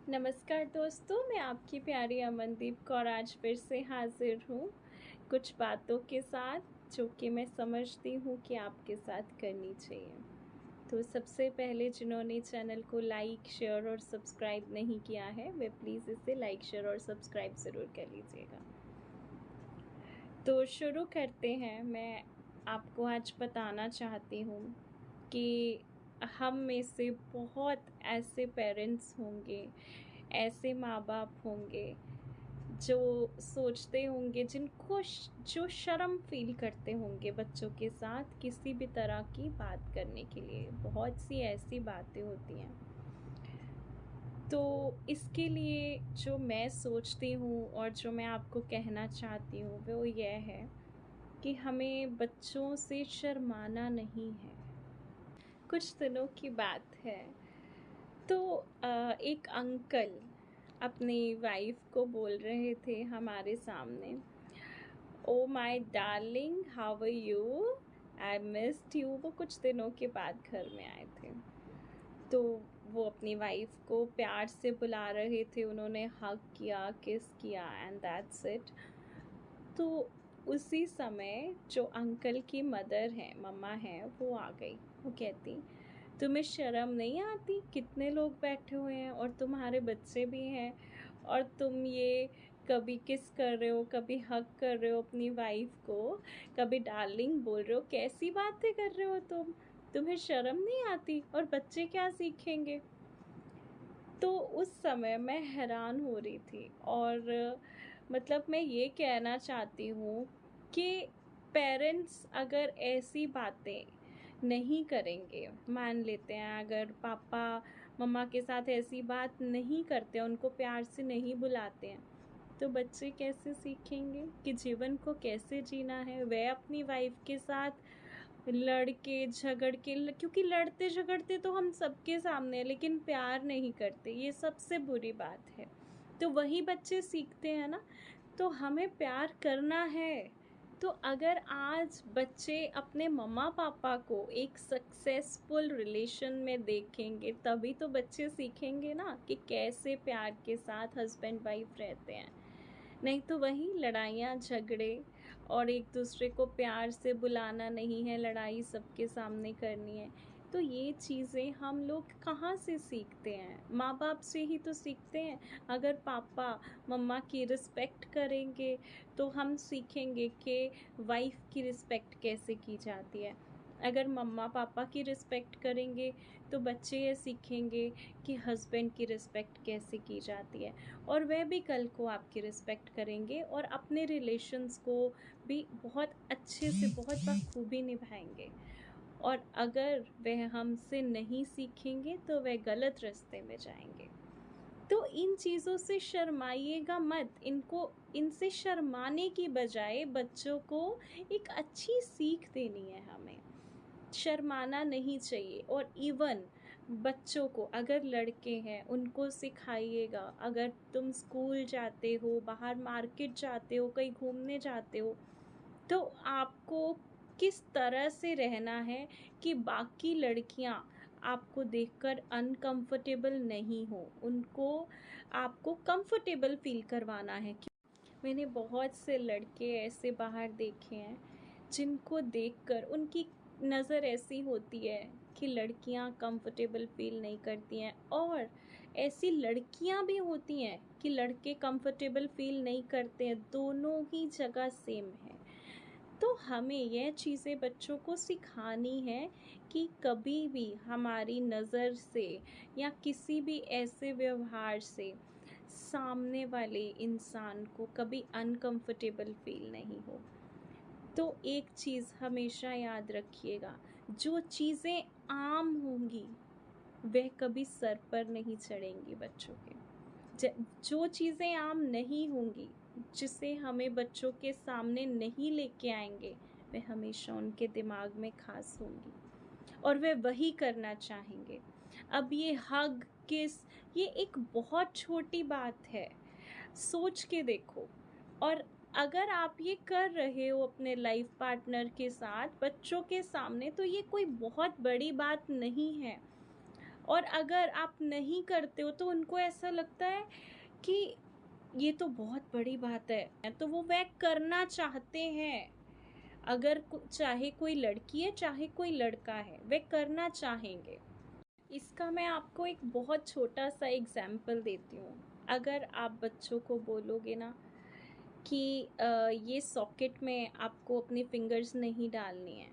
नमस्कार दोस्तों, मैं आपकी प्यारी अमनदीप कौर आज फिर से हाजिर हूँ कुछ बातों के साथ जो कि मैं समझती हूँ कि आपके साथ करनी चाहिए। तो सबसे पहले जिन्होंने चैनल को लाइक, शेयर और सब्सक्राइब नहीं किया है वे प्लीज़ इसे लाइक, शेयर और सब्सक्राइब ज़रूर कर लीजिएगा। तो शुरू करते हैं। मैं आपको आज बताना चाहती हूँ कि हम में से बहुत ऐसे पेरेंट्स होंगे, ऐसे माँ बाप होंगे जो सोचते होंगे, जो शर्म फील करते होंगे बच्चों के साथ किसी भी तरह की बात करने के लिए। बहुत सी ऐसी बातें होती हैं। तो इसके लिए जो मैं सोचती हूँ और जो मैं आपको कहना चाहती हूँ वो यह है कि हमें बच्चों से शर्माना नहीं है। कुछ दिनों की बात है, तो एक अंकल अपनी वाइफ को बोल रहे थे हमारे सामने, oh my darling how are you, I missed you. वो कुछ दिनों के बाद घर में आए थे, तो वो अपनी वाइफ को प्यार से बुला रहे थे। उन्होंने हग किया, किस किया एंड दैट्स इट। तो उसी समय जो अंकल की मदर है, मम्मा है, वो आ गई। वो कहती, तुम्हें शर्म नहीं आती? कितने लोग बैठे हुए हैं और तुम्हारे बच्चे भी हैं और तुम ये कभी किस कर रहे हो, कभी हग कर रहे हो अपनी वाइफ को, कभी डार्लिंग बोल रहे हो। कैसी बातें कर रहे हो तुम्हें शर्म नहीं आती? और बच्चे क्या सीखेंगे? तो उस समय मैं हैरान हो रही थी और मतलब मैं ये कहना चाहती हूँ कि पेरेंट्स अगर ऐसी बातें नहीं करेंगे, मान लेते हैं अगर पापा मम्मा के साथ ऐसी बात नहीं करते, उनको प्यार से नहीं बुलाते हैं, तो बच्चे कैसे सीखेंगे कि जीवन को कैसे जीना है। वह अपनी वाइफ के साथ लड़ के झगड़ के, क्योंकि लड़ते झगड़ते तो हम सबके सामने हैं लेकिन प्यार नहीं करते, ये सबसे बुरी बात है। तो वही बच्चे सीखते हैं ना। तो हमें प्यार करना है। तो अगर आज बच्चे अपने मम्मा पापा को एक सक्सेसफुल रिलेशन में देखेंगे तभी तो बच्चे सीखेंगे ना कि कैसे प्यार के साथ हस्बैंड वाइफ रहते हैं। नहीं तो वही लड़ाइयाँ झगड़े और एक दूसरे को प्यार से बुलाना नहीं है, लड़ाई सबके सामने करनी है। तो ये चीज़ें हम लोग कहाँ से सीखते हैं? माँ बाप से ही तो सीखते हैं। अगर पापा मम्मा की रिस्पेक्ट करेंगे तो हम सीखेंगे कि वाइफ की रिस्पेक्ट कैसे की जाती है। अगर मम्मा पापा की रिस्पेक्ट करेंगे तो बच्चे ये सीखेंगे कि हस्बैंड की रिस्पेक्ट कैसे की जाती है, और वह भी कल को आपकी रिस्पेक्ट करेंगे और अपने रिलेशंस को भी बहुत अच्छे से, बहुत बखूबी निभाएंगे। और अगर वह हमसे नहीं सीखेंगे तो वह गलत रास्ते में जाएंगे। तो इन चीज़ों से शर्माइएगा मत। इनसे शर्माने की बजाय बच्चों को एक अच्छी सीख देनी है हमें। शर्माना नहीं चाहिए। और इवन बच्चों को, अगर लड़के हैं उनको सिखाइएगा, अगर तुम स्कूल जाते हो, बाहर मार्केट जाते हो, कहीं घूमने जाते हो, तो आपको किस तरह से रहना है कि बाकी लड़कियां आपको देखकर अनकंफर्टेबल नहीं हो, उनको आपको कंफर्टेबल फील करवाना है। मैंने बहुत से लड़के ऐसे बाहर देखे हैं जिनको देखकर उनकी नज़र ऐसी होती है कि लड़कियां कंफर्टेबल फील नहीं करती हैं, और ऐसी लड़कियां भी होती हैं कि लड़के कंफर्टेबल फील नहीं करते हैं। दोनों ही जगह सेम है। तो हमें यह चीज़ें बच्चों को सिखानी है कि कभी भी हमारी नज़र से या किसी भी ऐसे व्यवहार से सामने वाले इंसान को कभी अनकंफर्टेबल फील नहीं हो। तो एक चीज़ हमेशा याद रखिएगा, जो चीज़ें आम होंगी वह कभी सर पर नहीं चढ़ेंगी बच्चों के। जो चीज़ें आम नहीं होंगी, जिसे हमें बच्चों के सामने नहीं लेके आएंगे, वह हमेशा उनके दिमाग में खास होंगी और वे वही करना चाहेंगे। अब ये हग, किस, ये एक बहुत छोटी बात है, सोच के देखो। और अगर आप ये कर रहे हो अपने लाइफ पार्टनर के साथ बच्चों के सामने, तो ये कोई बहुत बड़ी बात नहीं है। और अगर आप नहीं करते हो तो उनको ऐसा लगता है कि ये तो बहुत बड़ी बात है, तो वो वह करना चाहते हैं। अगर चाहे कोई लड़की है चाहे कोई लड़का है, वे करना चाहेंगे। इसका मैं आपको एक बहुत छोटा सा एग्जाम्पल देती हूँ। अगर आप बच्चों को बोलोगे ना कि ये सॉकेट में आपको अपनी फिंगर्स नहीं डालनी है,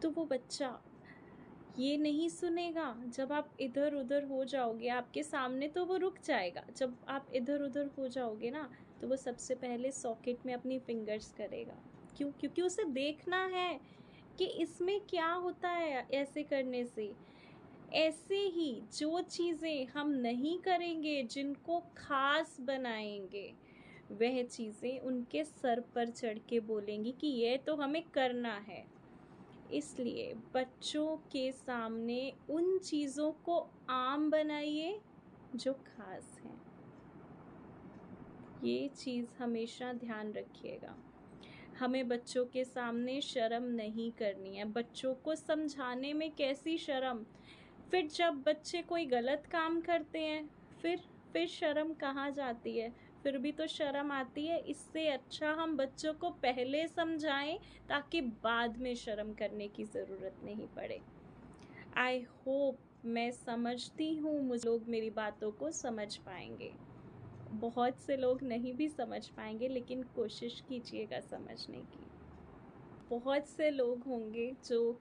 तो वो बच्चा ये नहीं सुनेगा। जब आप इधर उधर हो जाओगे आपके सामने तो वो रुक जाएगा। जब आप इधर उधर हो जाओगे ना तो वो सबसे पहले सॉकेट में अपनी फिंगर्स करेगा। क्यों? क्योंकि उसे देखना है कि इसमें क्या होता है ऐसे करने से। ऐसे ही जो चीज़ें हम नहीं करेंगे, जिनको खास बनाएंगे, वह चीज़ें उनके सर पर चढ़ के बोलेंगी कि ये तो हमें करना है। इसलिए बच्चों के सामने उन चीज़ों को आम बनाइए जो खास हैं। ये चीज़ हमेशा ध्यान रखिएगा। हमें बच्चों के सामने शर्म नहीं करनी है। बच्चों को समझाने में कैसी शर्म? फिर जब बच्चे कोई गलत काम करते हैं फिर शर्म कहाँ जाती है? फिर भी तो शर्म आती है। इससे अच्छा हम बच्चों को पहले समझाएं ताकि बाद में शर्म करने की ज़रूरत नहीं पड़े। आई होप, मैं समझती हूँ मुझे लोग मेरी बातों को समझ पाएंगे। बहुत से लोग नहीं भी समझ पाएंगे, लेकिन कोशिश कीजिएगा समझने की। बहुत से लोग होंगे जो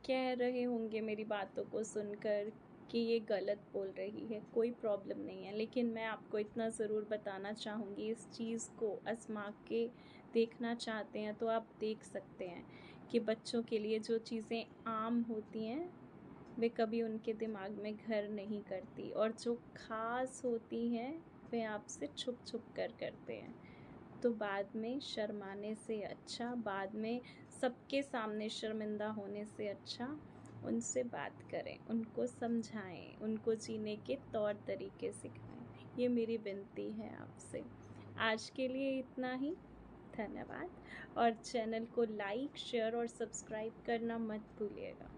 कह रहे होंगे मेरी बातों को सुनकर कि ये गलत बोल रही है। कोई प्रॉब्लम नहीं है, लेकिन मैं आपको इतना ज़रूर बताना चाहूँगी, इस चीज़ को आजमा के देखना चाहते हैं तो आप देख सकते हैं कि बच्चों के लिए जो चीज़ें आम होती हैं वे कभी उनके दिमाग में घर नहीं करती, और जो खास होती हैं वे आपसे छुप छुप कर करते हैं। तो बाद में शर्माने से अच्छा, बाद में सबके सामने शर्मिंदा होने से अच्छा उनसे बात करें, उनको समझाएं, उनको जीने के तौर तरीके सिखाएं। ये मेरी विनती है आपसे। आज के लिए इतना ही। धन्यवाद। और चैनल को लाइक, शेयर और सब्सक्राइब करना मत भूलिएगा।